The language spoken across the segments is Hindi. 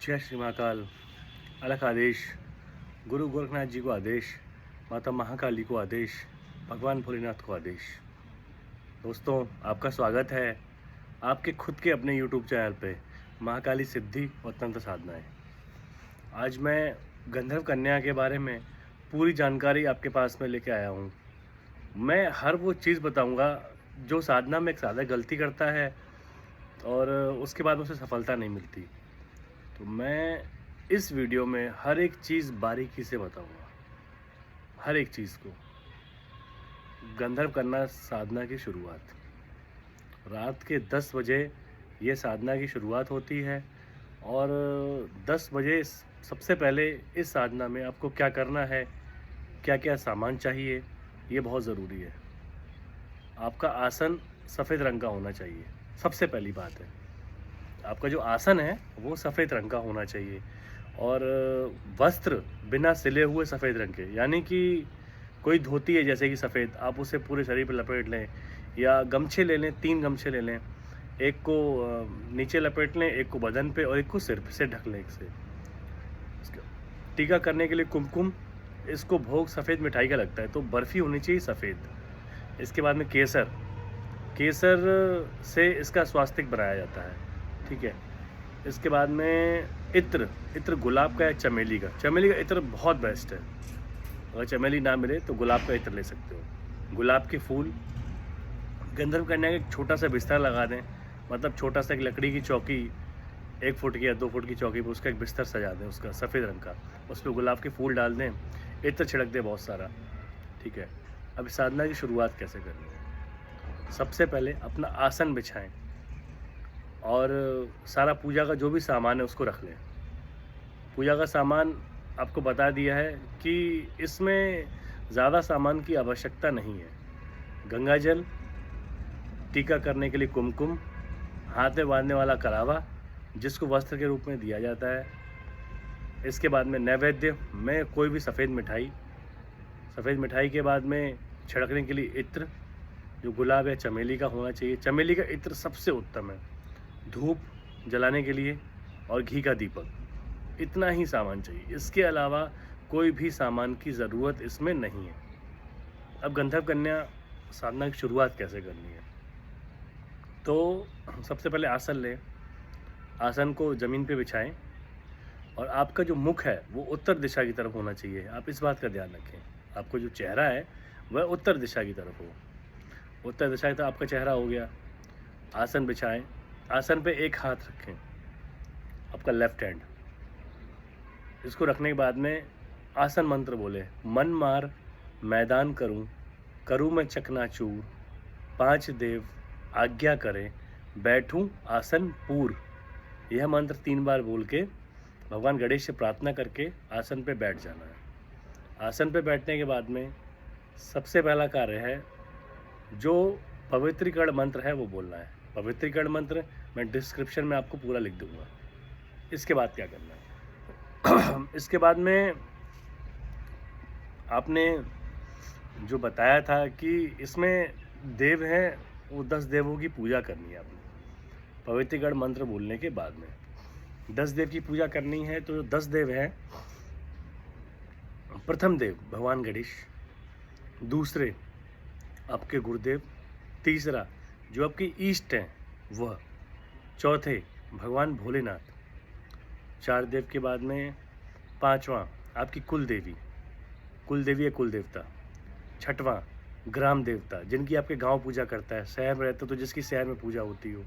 जय श्री महाकाल। अलख आदेश, गुरु गोरखनाथ जी को आदेश, माता महाकाली को आदेश, भगवान भोलेनाथ को आदेश। दोस्तों, आपका स्वागत है आपके खुद के अपने यूट्यूब चैनल पे महाकाली सिद्धि और तंत्र साधनाएं। आज मैं गंधर्व कन्या के बारे में पूरी जानकारी आपके पास में लेके आया हूँ। मैं हर वो चीज़ बताऊँगा जो साधना में एक साधक गलती करता है और उसके बाद उसे सफलता नहीं मिलती। तो मैं इस वीडियो में हर एक चीज़ बारीकी से बताऊंगा, हर एक चीज़ को। गंधर्व कन्या साधना की शुरुआत रात के 10 बजे ये साधना की शुरुआत होती है और 10 बजे सबसे पहले इस साधना में आपको क्या करना है, क्या क्या सामान चाहिए, ये बहुत ज़रूरी है। आपका आसन सफ़ेद रंग का होना चाहिए, सबसे पहली बात है। आपका जो आसन है वो सफ़ेद रंग का होना चाहिए और वस्त्र बिना सिले हुए सफ़ेद रंग के, यानी कि कोई धोती है जैसे कि सफ़ेद, आप उसे पूरे शरीर पर लपेट लें या गमछे ले लें, 3 गमछे ले लें। एक को नीचे लपेट लें, एक को बदन पे और एक को सिर से ढक लें। इससे टीका करने के लिए कुमकुम, इसको भोग सफ़ेद मिठाई का लगता है तो बर्फ़ी होनी चाहिए सफ़ेद। इसके बाद में केसर, केसर से इसका स्वास्तिक बनाया जाता है, ठीक है। इसके बाद में इत्र, इत्र गुलाब का या चमेली का, चमेली का इत्र बहुत बेस्ट है। अगर चमेली ना मिले तो गुलाब का इत्र ले सकते हो। गुलाब के फूल, गंधर्व कन्या का एक छोटा सा बिस्तर लगा दें, मतलब छोटा सा एक लकड़ी की चौकी, 1 फुट की या 2 फुट की चौकी पर उसका एक बिस्तर सजा दें, उसका सफ़ेद रंग का, उस पर गुलाब के फूल डाल दें, इत्र छिड़क दें बहुत सारा, ठीक है। अब साधना की शुरुआत कैसे करनी है? सबसे पहले अपना आसन बिछाएं और सारा पूजा का जो भी सामान है उसको रख लें। पूजा का सामान आपको बता दिया है कि इसमें ज़्यादा सामान की आवश्यकता नहीं है। गंगा जल, टीका करने के लिए कुमकुम, हाथ में बांधने वाला कलावा जिसको वस्त्र के रूप में दिया जाता है। इसके बाद में नैवेद्य में कोई भी सफ़ेद मिठाई, सफ़ेद मिठाई के बाद में छिड़कने के लिए इत्र जो गुलाब या चमेली का होना चाहिए। चमेली का इत्र सबसे उत्तम है। धूप जलाने के लिए और घी का दीपक, इतना ही सामान चाहिए। इसके अलावा कोई भी सामान की ज़रूरत इसमें नहीं है। अब गंधर्व कन्या साधना की शुरुआत कैसे करनी है? तो सबसे पहले आसन लें, आसन को ज़मीन पे बिछाएं और आपका जो मुख है वो उत्तर दिशा की तरफ होना चाहिए। आप इस बात का ध्यान रखें, आपको जो चेहरा है वह उत्तर दिशा की तरफ हो। उत्तर दिशा की तरफ आपका चेहरा हो गया। आसन बिछाएं, आसन पे एक हाथ रखें, आपका लेफ्ट हैंड। इसको रखने के बाद में आसन मंत्र बोले, मन मार मैदान करूं, करूं मैं चकनाचूर, 5 देव आज्ञा करें, बैठूं आसन पूर। यह मंत्र 3 बार बोल के भगवान गणेश से प्रार्थना करके आसन पे बैठ जाना है। आसन पे बैठने के बाद में सबसे पहला कार्य है, जो पवित्रीकरण मंत्र है वो बोलना है। पवित्रीकरण मंत्र मैं डिस्क्रिप्शन में आपको पूरा लिख दूंगा। इसके बाद क्या करना है? इसके बाद में आपने जो बताया था कि इसमें देव हैं, वो 10 देवों की पूजा करनी है आपने। पवित्रीकरण मंत्र बोलने के बाद में 10 देव की पूजा करनी है। तो 10 देव हैं, प्रथम देव भगवान गणेश, दूसरे आपके गुरुदेव, तीसरा जो आपके ईष्ट हैं वह, चौथे भगवान भोलेनाथ, 4 देव के बाद में 5वां आपकी कुल देवी, कुल देवी या कुल देवता, 6वां ग्राम देवता जिनकी आपके गांव पूजा करता है, शहर में रहते तो जिसकी शहर में पूजा होती हो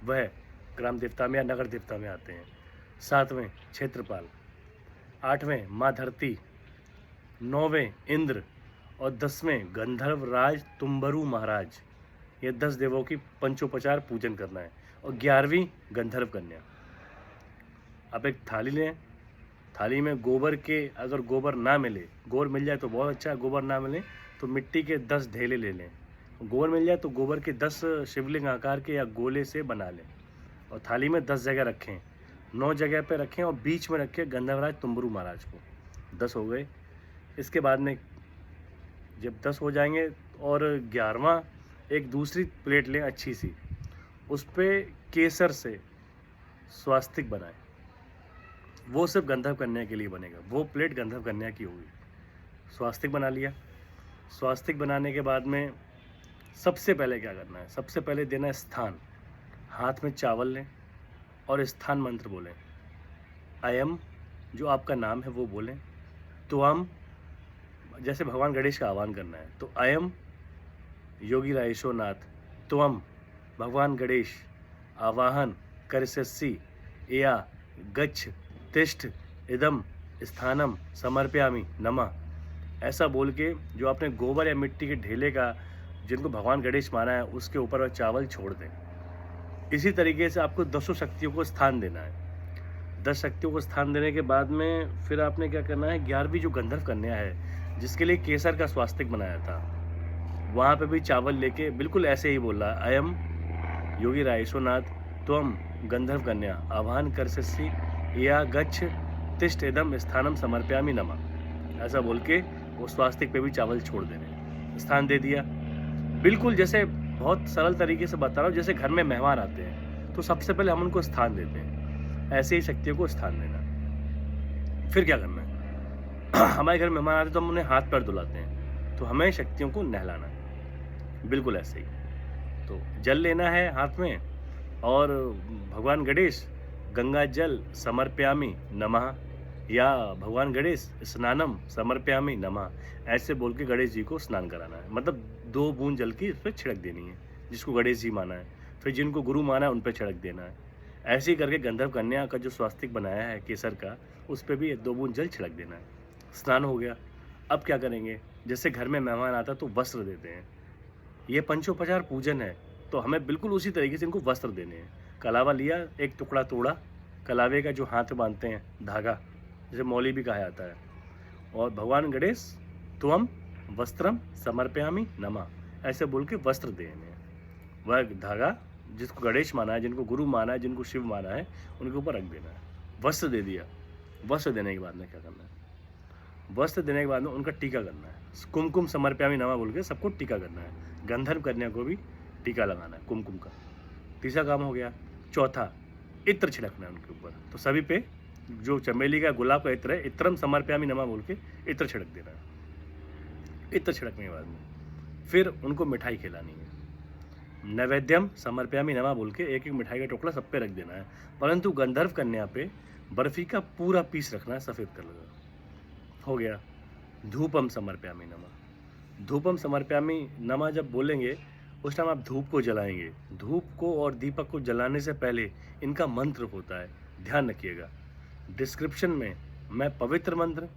वह ग्राम देवता में या नगर देवता में आते हैं। 7वें क्षेत्रपाल, 8वें माँ धरती, 9वें इंद्र और 10वें गंधर्व राज तुम्बरु महाराज। ये 10 देवों की पंचोपचार पूजन करना है। और 11वीं गंधर्व कन्या। आप एक थाली लें, थाली में गोबर के, अगर गोबर ना मिले, गोबर मिल जाए तो बहुत अच्छा है, गोबर ना मिले तो मिट्टी के 10 ढेले ले लें। गोबर मिल जाए तो गोबर के 10 शिवलिंग आकार के या गोले से बना लें और थाली में 10 जगह रखें, 9 जगह पे रखें और बीच में रखें गंधर्वराज तुम्बरु महाराज को। 10 हो गए। इसके बाद में जब 10 हो जाएंगे और 11वां एक दूसरी प्लेट लें अच्छी सी, उस पर केसर से स्वास्तिक बनाएं। वो सिर्फ गंधर्व कन्या के लिए बनेगा, वो प्लेट गंधर्व कन्या की होगी। स्वास्तिक बना लिया। स्वास्तिक बनाने के बाद में सबसे पहले क्या करना है, सबसे पहले देना है स्थान। हाथ में चावल लें और स्थान मंत्र बोलें। अयम, जो आपका नाम है वो बोलें। त्वम, जैसे भगवान गणेश का आह्वान करना है, तो अयम योगी रायेश्वरनाथ त्वम भगवान गणेश आवाहन करिष्यसि या गच्छ तिष्ठ इदम स्थानम समर्पयामि नमः। ऐसा बोल के जो आपने गोबर या मिट्टी के ढेले का जिनको भगवान गणेश माना है उसके ऊपर वह चावल छोड़ दें। इसी तरीके से आपको 10 शक्तियों को स्थान देना है। 10 शक्तियों को स्थान देने के बाद में फिर आपने क्या करना है, 11वीं जो गंधर्व कन्या है जिसके लिए केसर का स्वास्तिक बनाया था, वहाँ पे भी चावल लेके बिल्कुल ऐसे ही बोल रहा है, अयम योगी रायेश्वरनाथ त्वम गंधर्व कन्या आह्वान करिष्यसि या गच्छ तिष्ठ इदम स्थानम समर्पयामि नमः। ऐसा बोल के वो स्वास्तिक पे भी चावल छोड़ देने, स्थान दे दिया। बिल्कुल जैसे बहुत सरल तरीके से बता रहा हूँ, जैसे घर में मेहमान आते हैं तो सबसे पहले हम उनको स्थान देते हैं, ऐसे ही शक्तियों को स्थान देना। फिर क्या करना है, हमारे घर में मेहमान आते हैं तो हम उन्हें हाथ पैर धुलाते हैं, तो हमें शक्तियों को नहलाना है, बिल्कुल ऐसे ही। तो जल लेना है हाथ में और भगवान गणेश गंगा जल समर्पयामि नमः या भगवान गणेश स्नानम समर्पयामि नमः, ऐसे बोल के गणेश जी को स्नान कराना है। मतलब 2 बूंद जल की उस पर छिड़क देनी है, जिसको गणेश जी माना है, फिर जिनको गुरु माना है उन पर छिड़क देना है। ऐसे ही करके गंधर्व कन्या का जो स्वास्तिक बनाया है केसर का, उस पर भी 2 बूंद जल छिड़क देना है। स्नान हो गया। अब क्या करेंगे, जैसे घर में मेहमान आता तो वस्त्र देते हैं, ये पंचोपचार पूजन है, तो हमें बिल्कुल उसी तरीके से इनको वस्त्र देने हैं। कलावा लिया, एक टुकड़ा तोड़ा, कलावे का जो हाथ में बांधते हैं धागा, जैसे मौली भी कहा जाता है, और भगवान गणेश त्वम वस्त्रम समर्पयामि नमः, ऐसे बोल के वस्त्र देने हैं। वह धागा जिसको गणेश माना है, जिनको गुरु माना है, जिनको शिव माना है, उनके ऊपर रख देना है। वस्त्र दे दिया। वस्त्र देने के बाद में क्या करना है, वस्त्र देने के बाद में उनका टीका करना है। कुमकुम समर्पयामि नमः बोल के सबको टीका करना है। गंधर्व कन्या को भी टीका लगाना है कुमकुम का। तीसरा काम हो गया। चौथा, इत्र छिड़कना है उनके ऊपर। तो सभी पे जो चमेली का गुलाब का इत्र है, इत्रम समर्पयामि नमः बोल के इत्र छिड़क देना है। इत्र छिड़कने के बाद में फिर उनको मिठाई खिलानी है। नैवेद्यम समर्पयामि नमः बोल के एक एक मिठाई का टुकड़ा सब पे रख देना है, परंतु गंधर्व कन्या पे बर्फी का पूरा पीस रखना है, सफ़ेद कलर का। हो गया। धूपम समर्पयामि नमः। धूपम समर्पयामि नमः जब बोलेंगे उस टाइम आप धूप को जलाएंगे। धूप को और दीपक को जलाने से पहले इनका मंत्र होता है, ध्यान रखिएगा। डिस्क्रिप्शन में मैं पवित्र मंत्र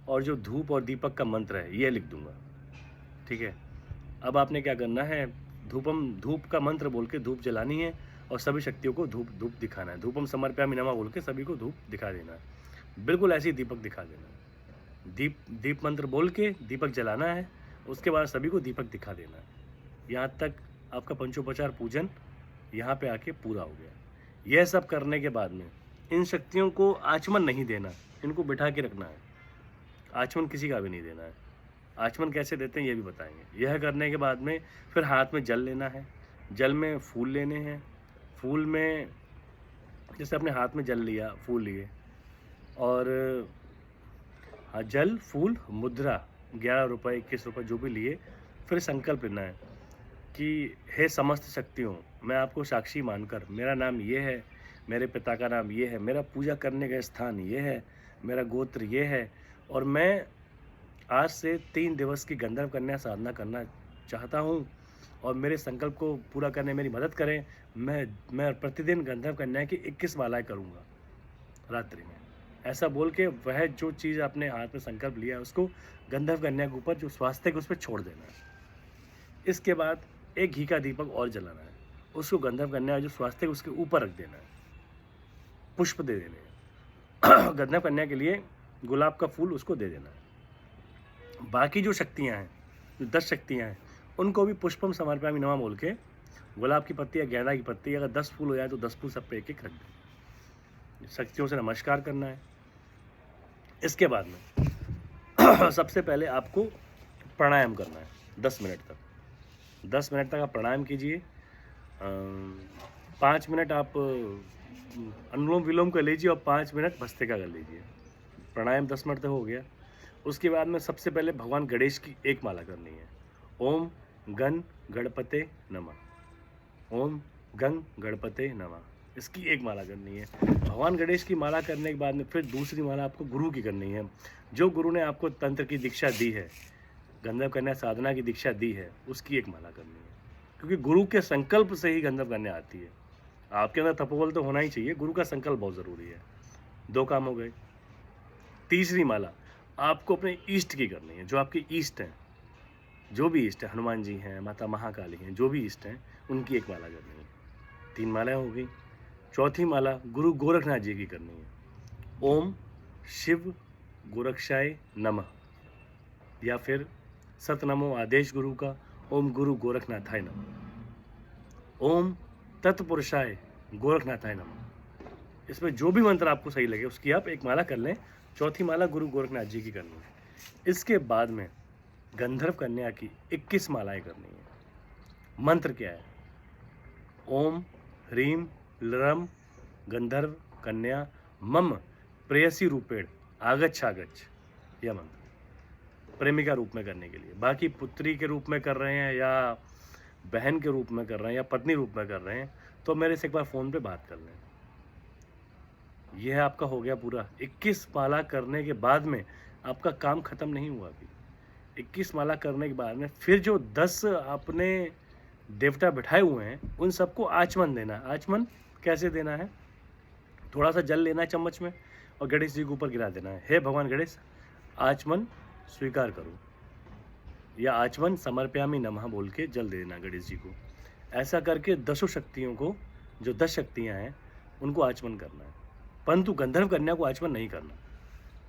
और जो धूप और दीपक का मंत्र है ये लिख दूंगा, ठीक है। अब आपने क्या करना है, धूप का मंत्र बोल के धूप जलानी है और सभी शक्तियों को धूप दिखाना है। धूपम समर्पयामि नमः बोल के सभी को धूप दिखा देना है, बिल्कुल ऐसे ही दीपक दिखा देना है। दीप मंत्र बोल के दीपक जलाना है, उसके बाद सभी को दीपक दिखा देना है। यहाँ तक आपका पंचोपचार पूजन यहाँ पे आके पूरा हो गया। यह सब करने के बाद में इन शक्तियों को आचमन नहीं देना, इनको बिठा के रखना है। आचमन किसी का भी नहीं देना है। आचमन कैसे देते हैं ये भी बताएंगे। यह करने के बाद में फिर हाथ में जल लेना है। जल में फूल लेने हैं। फूल में जैसे अपने हाथ में जल लिया, फूल लिए, और हाँ, जल फूल मुद्रा 11 रुपये 21 रुपये जो भी लिए, फिर संकल्प लेना है कि हे समस्त शक्तियों, मैं आपको साक्षी मानकर, मेरा नाम ये है, मेरे पिता का नाम ये है, मेरा पूजा करने का स्थान ये है, मेरा गोत्र ये है, और मैं आज से 3 दिवस की गंधर्व कन्या साधना करना चाहता हूँ और मेरे संकल्प को पूरा करने मेरी मदद करें। मैं प्रतिदिन गंधर्व कन्या की 21 मालाएँ करूँगा रात्रि में। ऐसा बोल के वह जो चीज़ आपने हाथ में संकल्प लिया है उसको गंधर्व कन्या के ऊपर जो स्वास्तिक उस पर छोड़ देना है। इसके बाद एक घी का दीपक और जलाना है, उसको गंधर्व कन्या जो स्वास्तिक उसके ऊपर रख देना है। पुष्प दे देने हैं। गंधर्व कन्या के लिए गुलाब का फूल उसको दे देना है। बाकी जो शक्तियाँ हैं, जो 10 शक्तियाँ हैं, उनको भी पुष्पम समर्पयामि नमः बोल के गुलाब की पत्ती या गेंदा की पत्ती, अगर 10 फूल हो जाए तो 10 फूल सब पे एक एक रख दें। शक्तियों से नमस्कार करना है। इसके बाद में सबसे पहले आपको प्राणायाम करना है 10 मिनट तक। 10 मिनट तक आप प्राणायाम कीजिए। 5 मिनट आप अनुलोम विलोम कर लीजिए और 5 मिनट भस्त्रिका कर लीजिए। प्राणायाम 10 मिनट तक हो गया। उसके बाद में सबसे पहले भगवान गणेश की एक माला करनी है। ओम गण गणपते नमः। ओम गंग गणपते नमः, इसकी एक माला करनी है। भगवान गणेश की माला करने के बाद में फिर दूसरी माला आपको गुरु की करनी है। जो गुरु ने आपको तंत्र की दीक्षा दी है, गंधर्व कन्या साधना की दीक्षा दी है, उसकी एक माला करनी है। क्योंकि गुरु के संकल्प से ही गंधर्व कन्या आती है। आपके अंदर तपोबल तो होना ही चाहिए, गुरु का संकल्प बहुत ज़रूरी है। 2 काम हो गए। तीसरी माला आपको अपने ईष्ट की करनी है। जो आपके ईष्ट हैं, जो भी ईष्ट है, हनुमान जी हैं, माता महाकाली हैं, जो भी ईष्ट हैं, उनकी एक माला करनी है। 3 मालाएं हो गई। चौथी माला गुरु गोरखनाथ जी की करनी है। ओम शिव गोरक्षाय नमः, या फिर सतनमो आदेश गुरु का, ओम गुरु गोरखनाथाय नमः, ओम तत्पुरुषाय गोरखनाथाय नमः। इसमें जो भी मंत्र आपको सही लगे उसकी आप एक माला कर लें। चौथी माला गुरु गोरखनाथ जी की करनी है। इसके बाद में गंधर्व कन्या की 21 मालाएं करनी है। मंत्र क्या है? ओम ह्रीम लरम गंधर्व कन्या मम प्रेयसी रूपेण आगच्छागच्छ, यह मंत्र प्रेमिका रूप में करने के लिए। बाकी पुत्री के रूप में कर रहे हैं या बहन के रूप में कर रहे हैं या पत्नी रूप में कर रहे हैं, तो मेरे से एक बार फ़ोन पे बात कर लें। यह आपका हो गया पूरा। 21 माला करने के बाद में आपका काम ख़त्म नहीं हुआ अभी। 21 माला करने के बाद में फिर जो 10 आपने देवता बिठाए हुए हैं, उन सबको आचमन देना है। आचमन कैसे देना है? थोड़ा सा जल लेना है चम्मच में और गणेश जी के ऊपर गिरा देना है। हे भगवान गणेश, आचमन स्वीकार करो, या आचमन समर्पयामि नमः बोल के जल दे देना गणेश जी को। ऐसा करके 10 शक्तियों को, जो 10 शक्तियाँ हैं, उनको आचमन करना है। परंतु गंधर्व कन्या को आचमन नहीं करना।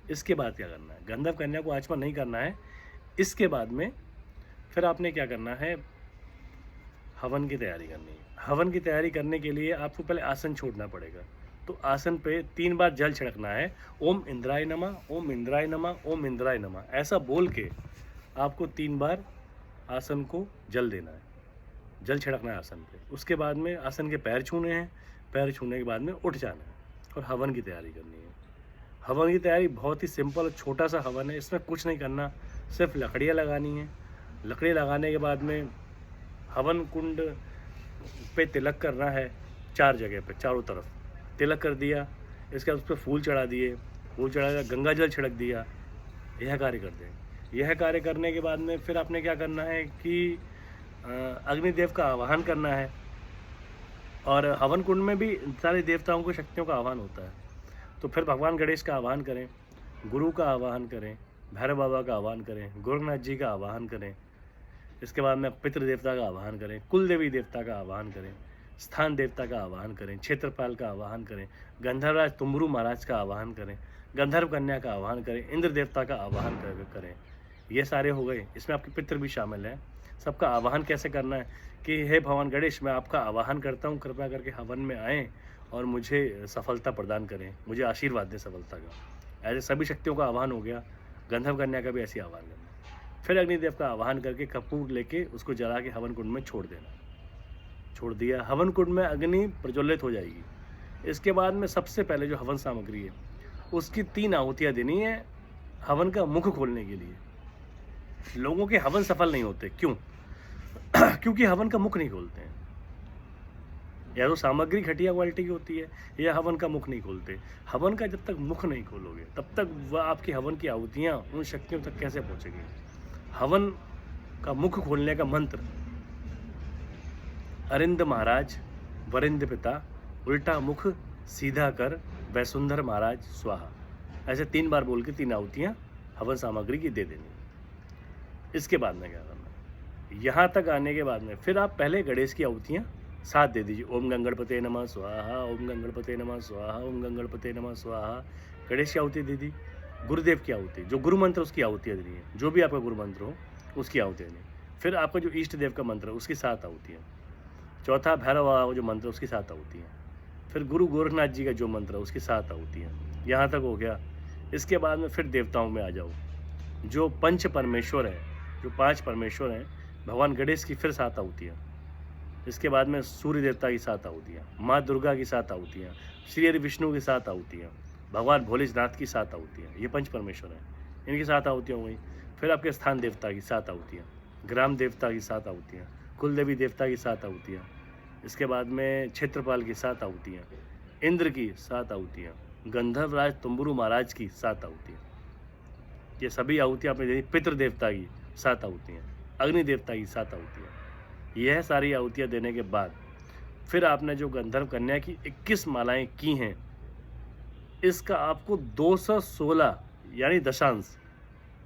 इसके बाद क्या करना है? गंधर्व कन्या को आचमन नहीं करना है। इसके बाद में फिर आपने क्या करना है? हवन की तैयारी करनी है। हवन की तैयारी करने के लिए आपको पहले आसन छोड़ना पड़ेगा। तो आसन पे 3 बार जल छिड़कना है। ओम इंद्राय नमः, ओम इंद्राय नमः, ओम इंद्राय नमः, ऐसा बोल के आपको 3 बार आसन को जल देना है, जल छिड़कना है आसन पे। उसके बाद में आसन के पैर छूने हैं। पैर छूने के बाद में उठ जाना है और हवन की तैयारी करनी है। हवन की तैयारी बहुत ही सिंपल, छोटा सा हवन है। इसमें कुछ नहीं करना, सिर्फ लकड़ियाँ लगानी है। लकड़ी लगाने के बाद में हवन कुंड पे तिलक करना है। 4 जगह पे, चारों तरफ तिलक कर दिया। इसके बाद उस पर फूल चढ़ा दिए, फूल चढ़ा दिया, गंगा जल छिड़क दिया। यह कार्य कर दें। यह कार्य करने के बाद में फिर आपने क्या करना है कि अग्निदेव का आवाहन करना है। और हवन कुंड में भी सारे देवताओं को, शक्तियों का आह्वान होता है। तो फिर भगवान गणेश का आह्वान करें, गुरु का आह्वान करें, भैरव बाबा का आह्वान करें, गोरखनाथ जी का आह्वान करें। इसके बाद में पितृ देवता का आह्वान करें, कुल देवी देवता का आह्वान करें, स्थान देवता का आह्वान करें, क्षेत्रपाल का आह्वान करें, गंधर्वराज तुम्बरू महाराज का आह्वान करें, गंधर्व कन्या का आह्वान करें, इंद्र देवता का आह्वान करें। ये सारे हो गए। इसमें आपके पितृ भी शामिल हैं। सबका आह्वान कैसे करना है कि हे भगवान गणेश, मैं आपका आह्वान करता हूँ, कृपया करके हवन में आएँ और मुझे सफलता प्रदान करें, मुझे आशीर्वाद दें सफलता का। ऐसे सभी शक्तियों का आह्वान हो गया। गंधर्व कन्या का भी ऐसे आह्वान करना। फिर अग्निदेव का आह्वान करके कपूर लेके उसको जला के हवन कुंड में छोड़ देना। छोड़ दिया, हवन कुंड में अग्नि प्रज्वलित हो जाएगी। इसके बाद में सबसे पहले जो हवन सामग्री है उसकी 3 आहुतियाँ देनी है हवन का मुख खोलने के लिए। लोगों के हवन सफल नहीं होते, क्यों? क्योंकि हवन का मुख नहीं खोलते हैं। या तो सामग्री घटिया क्वालिटी की होती है या हवन का मुख नहीं खोलते। हवन का जब तक मुख नहीं खोलोगे तब तक वह आपकी हवन की आहुतियाँ उन शक्तियों तक कैसे पहुँचेगी? हवन का मुख खोलने का मंत्र, अरिंद महाराज वरिंद पिता, उल्टा मुख सीधा कर वैसुंधर महाराज स्वाहा, ऐसे 3 बार बोल के 3 आहुतियाँ हवन सामग्री की दे देनी। इसके बाद में क्या करना है? यहाँ तक आने के बाद में फिर आप पहले गणेश की आहुतियाँ 7 दे दीजिए। ओम गंगणपते नमः स्वाहा, ओम गंगणपते नमः स्वाहा, ओम गंगणपते नमः स्वाहा। गणेश की आहुति दे दी। गुरुदेव की आहुति, जो गुरु मंत्र उसकी आहुतियाँ देनी है। जो भी आपका गुरु मंत्र हो उसकी आहुतियाँ देनी। फिर आपका जो इष्ट देव का मंत्र है उसकी 7 आहुतियाँ। चौथा भैरव बाबा जो मंत्र है उसकी 7 आहुतियाँ। फिर गुरु गोरखनाथ जी का जो मंत्र है उसकी 7 आहुतियाँ। यहाँ तक हो गया। इसके बाद में फिर देवताओं में आ जाओ। जो पंच परमेश्वर है, जो 5 परमेश्वर हैं, भगवान गणेश की फिर 7 आहुतियाँ। इसके बाद में सूर्य देवता की 7 आहुतियाँ, माँ दुर्गा की 7 आहुतियाँ, श्री हरि विष्णु की 7 आहुतियाँ, भगवान भोलेनाथ की 7 आहुतियाँ, ये पंच परमेश्वर हैं, इनकी 7 आहुतियाँ हो गई। फिर आपके स्थान देवता की 7 आहुतियाँ, ग्राम देवता की 7 आहुतियाँ, कुल देवी देवता की 7 आहुतियाँ, इसके बाद में क्षेत्रपाल की 7 आहुतियाँ, इंद्र की 7 आहुतियाँ, गंधर्वराज तुम्बुरु महाराज की 7 आहुतियाँ। ये सभी आहुतियाँ आपने देनी। पितृ देवता की 7 आहुतियाँ, अग्नि देवता की 7 आहुतियाँ। यह सारी आहुतियाँ देने के बाद फिर आपने जो गंधर्व कन्या की 21 मालाएं की हैं, इसका आपको 216 यानी दशांश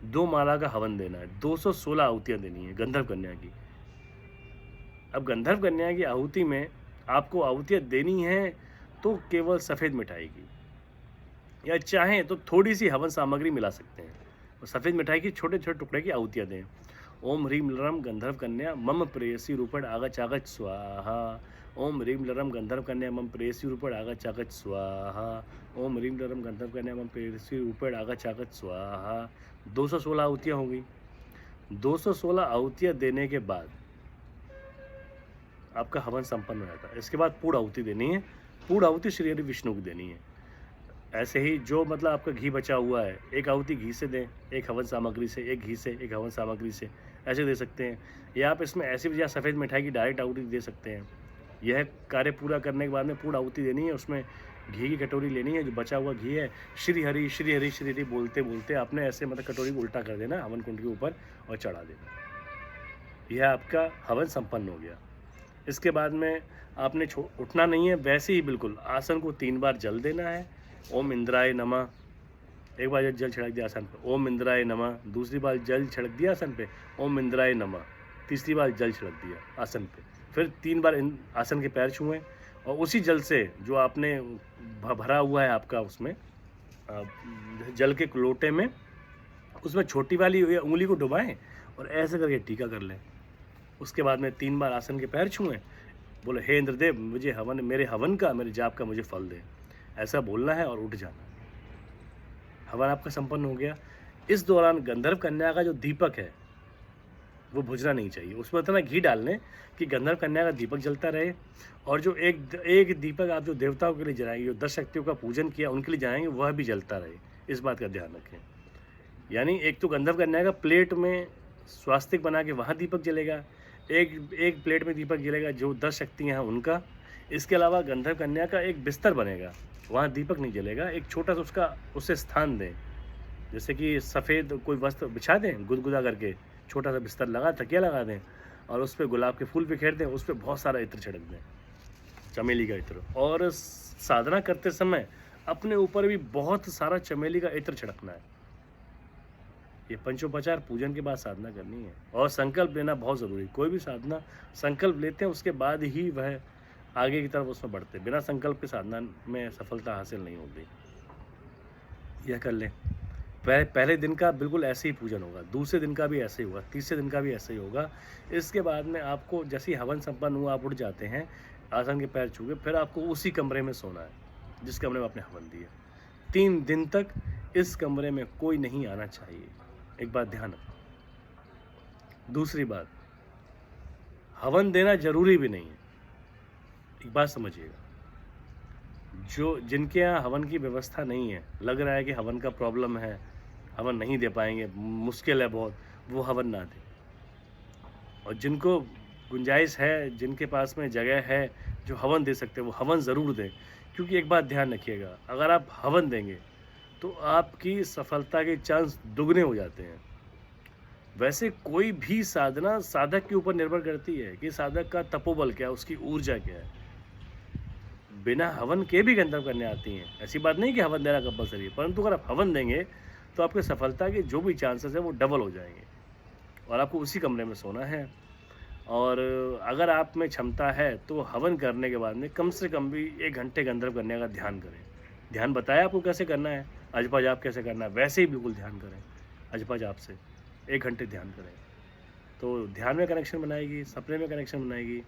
2 माला का हवन देना है। 216 आहुतियाँ देनी है गंधर्व कन्या की। अब गंधर्व कन्या की आहुति में आपको आहुतियाँ देनी है तो केवल सफ़ेद मिठाई की, या चाहें तो थोड़ी सी हवन सामग्री मिला सकते हैं। और सफ़ेद मिठाई की छोटे छोटे टुकड़े की आहुतियाँ दें। ओम ह्रीम लरम गंधर्व कन्या मम प्रेयसी रूपण आगच आगच स्वाहा। ओम ह्रीम लरम गंधर्व कन्या मम प्रेयसी रूपण आगच आगच स्वाहा। ओम ह्रीम लरम गंधर्व कन्या मम प्रेयसी रूपण आगच आगच स्वाहा। 216 आहुतियाँ हो गई। 216 आहुतियाँ देने के बाद आपका हवन संपन्न हो जाता है। इसके बाद पूर्ण आहुति देनी है। पूर्ण आहुति श्री हरि विष्णु को देनी है। ऐसे ही जो मतलब आपका घी बचा हुआ है, एक आहुति घी से दें, एक हवन सामग्री से, एक घी से, एक हवन सामग्री से, ऐसे दे सकते हैं। या आप इसमें ऐसी या सफ़ेद मिठाई की डायरेक्ट आहुति दे सकते हैं। यह कार्य पूरा करने के बाद में पूर्ण आहुति देनी है। उसमें घी की कटोरी लेनी है, जो बचा हुआ घी है, श्री हरि श्री हरि श्री हरि बोलते बोलते आपने ऐसे मतलब कटोरी को उल्टा कर देना हवन कुंड के ऊपर और चढ़ा देना। यह आपका हवन संपन्न हो गया। इसके बाद में आपने उठना नहीं है, वैसे ही बिल्कुल आसन को 3 बार जल देना है। ओम इंद्राय नमः, एक बार जल छिड़क दिया आसन पे, ओम इंद्राय नमः। दूसरी बार जल छिड़क दिया आसन पे, ओम इंद्राय नमः। तीसरी बार जल छिड़क दिया आसन पे, फिर 3 बार आसन के पैर छुएं और उसी जल से जो आपने भरा हुआ है आपका उसमें जल के लोटे में, उसमें छोटी वाली उंगली को डुबाएं और ऐसे करके टीका कर लें। उसके बाद में 3 बार आसन के पैर छुएं, बोले हे इंद्रदेव मुझे हवन, मेरे हवन का, मेरे जाप का मुझे फल दे, ऐसा बोलना है और उठ जाना। हवन आपका संपन्न हो गया। इस दौरान गंधर्व कन्या का जो दीपक है वो बुझना नहीं चाहिए। उसमें इतना घी डाल लें कि गंधर्व कन्या का दीपक जलता रहे। और जो एक दीपक आप जो देवताओं के लिए जलाएंगे, जो 10 शक्तियों का पूजन किया उनके लिए जलाएंगे, वह भी जलता रहे। इस बात का ध्यान रखें। यानी एक तो गंधर्व कन्या का प्लेट में स्वास्तिक बना के वहाँ दीपक जलेगा, एक प्लेट में दीपक जलेगा जो 10 शक्तियाँ हैं उनका। इसके अलावा गंधर्व कन्या का एक बिस्तर बनेगा, वहाँ दीपक नहीं जलेगा। एक छोटा सा उसका उससे स्थान दें, जैसे कि सफ़ेद कोई वस्त्र बिछा दें गुदगुदा करके, छोटा सा बिस्तर लगा, तकिया लगा दें और उस पर गुलाब के फूल बिखेर दें, उस पर बहुत सारा इत्र छिड़क दें, चमेली का इत्र। और साधना करते समय अपने ऊपर भी बहुत सारा चमेली का इत्र छिड़कना है। ये पंचोपचार पूजन के बाद साधना करनी है। और संकल्प लेना बहुत ज़रूरी। कोई भी साधना संकल्प लेते हैं, उसके बाद ही वह आगे की तरफ उसमें बढ़ते। बिना संकल्प के साधना में सफलता हासिल नहीं होती। यह कर लें। पहले दिन का बिल्कुल ऐसे ही पूजन होगा, दूसरे दिन का भी ऐसे ही होगा, तीसरे दिन का भी ऐसे ही होगा। इसके बाद में आपको जैसे ही हवन संपन्न हुआ, आप उठ जाते हैं, आसन के पैर छू के, फिर आपको उसी कमरे में सोना है जिस कमरे में आपने हवन दिया। 3 दिन तक इस कमरे में कोई नहीं आना चाहिए। एक बात ध्यान रखो। दूसरी बात, हवन देना जरूरी भी नहीं है। एक बात समझिएगा, जो जिनके यहाँ हवन की व्यवस्था नहीं है, लग रहा है कि हवन का प्रॉब्लम है, हवन नहीं दे पाएंगे, मुश्किल है बहुत, वो हवन ना दें। और जिनको गुंजाइश है, जिनके पास में जगह है जो हवन दे सकते हैं, वो हवन ज़रूर दें। क्योंकि एक बात ध्यान रखिएगा, अगर आप हवन देंगे तो आपकी सफलता के चांस दुगने हो जाते हैं। वैसे कोई भी साधना साधक के ऊपर निर्भर करती है कि साधक का तपोबल क्या है, उसकी ऊर्जा क्या है। बिना हवन के भी गंधर्व कन्या आती हैं, ऐसी बात नहीं कि हवन देना कंपलसरी है, परंतु अगर आप हवन देंगे तो आपके सफलता के जो भी चांसेस हैं वो डबल हो जाएंगे। और आपको उसी कमरे में सोना है। और अगर आप में क्षमता है तो हवन करने के बाद में कम से कम भी 1 घंटे गंधर्व कन्या का ध्यान करें। ध्यान बताया आपको कैसे करना है, अजपा जाप कैसे करना है, वैसे ही बिल्कुल ध्यान करें। अजपा जाप से 1 घंटे ध्यान करें तो ध्यान में कनेक्शन बनाएगी, सपने में कनेक्शन बनाएगी।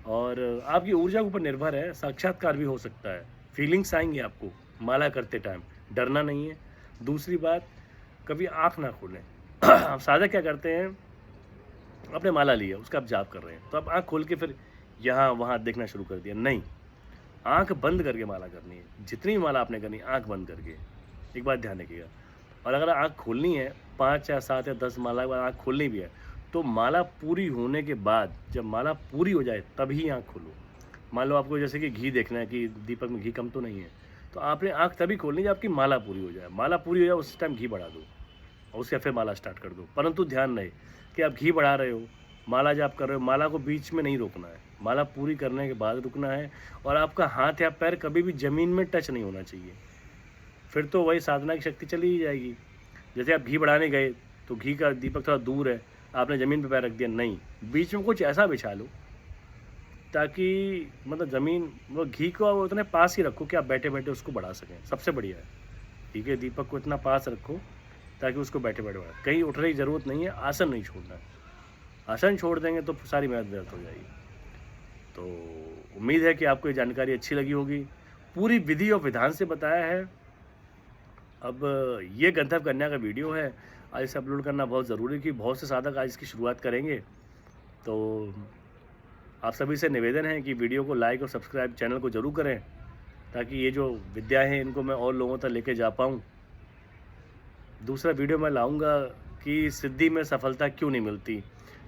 और आपकी ऊर्जा के ऊपर निर्भर है, साक्षात्कार भी हो सकता है, फीलिंग्स आएंगी आपको माला करते टाइम, डरना नहीं है। दूसरी बात, कभी आँख ना खोलें। साधक क्या करते हैं, आपने माला लिया, उसका आप जाप कर रहे हैं, तो आप आँख खोल के फिर यहाँ वहाँ देखना शुरू कर दिया, नहीं, आँख बंद करके माला करनी है। जितनी भी माला आपने करनी है आँख बंद करके, एक बात ध्यान रखिएगा। और अगर आँख खोलनी है 5 या 7 या 10 माला के बाद आँख खोलनी भी है, तो माला पूरी होने के बाद, जब माला पूरी हो जाए तभी आँख खोलो। मान लो आपको जैसे कि घी देखना है कि दीपक में घी कम तो नहीं है, तो आपने आँख तभी खोलनी जब आपकी माला पूरी हो जाए। माला पूरी हो जाए उस टाइम घी बढ़ा दो और उसके फिर माला स्टार्ट कर दो। परंतु ध्यान रहे कि आप घी बढ़ा रहे हो, माला जब आप कर रहे हो, माला को बीच में नहीं रोकना है, माला पूरी करने के बाद रुकना है। और आपका हाथ या पैर कभी भी ज़मीन में टच नहीं होना चाहिए, फिर तो वही साधना की शक्ति चली ही जाएगी। जैसे आप घी बढ़ाने गए तो घी का दीपक थोड़ा दूर है, आपने ज़मीन पे पैर रख दिया, नहीं, बीच में कुछ ऐसा बिछा लो ताकि मतलब ज़मीन वो घी को उतने पास ही रखो कि आप बैठे बैठे उसको बढ़ा सकें, सबसे बढ़िया है। ठीक है, दीपक को इतना पास रखो ताकि उसको बैठे बैठे बढ़ा, कहीं उठने की ज़रूरत नहीं है, आसन नहीं छोड़ना है। आसन छोड़ देंगे तो सारी मेहनत व्यर्थ हो जाएगी। तो उम्मीद है कि आपको ये जानकारी अच्छी लगी होगी, पूरी विधि और विधान से बताया है। अब ये गंधर्व कन्या का वीडियो है, आज इसे अपलोड करना बहुत ज़रूरी है कि बहुत से साधक आज इसकी शुरुआत करेंगे। तो आप सभी से निवेदन है कि वीडियो को लाइक और सब्सक्राइब चैनल को ज़रूर करें, ताकि ये जो विद्या है इनको मैं और लोगों तक लेके जा पाऊँ। दूसरा वीडियो मैं लाऊंगा कि सिद्धि में सफलता क्यों नहीं मिलती,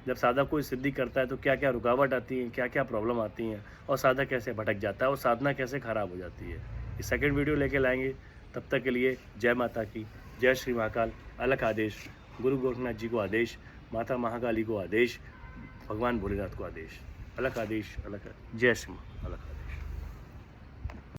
जब साधक कोई सिद्धि करता है तो क्या क्या रुकावट आती है, क्या क्या प्रॉब्लम आती हैं, और साधक कैसे भटक जाता है और साधना कैसे ख़राब हो जाती है। ये सेकंड वीडियो लेके लाएंगे। तब तक के लिए जय माता की, जय श्री महाकाल। अलग आदेश, गुरु गोरखनाथ जी को आदेश, माता महाकाली को आदेश, भगवान भोलेनाथ को आदेश। अलग आदेश, अलग। जय श्री अलग।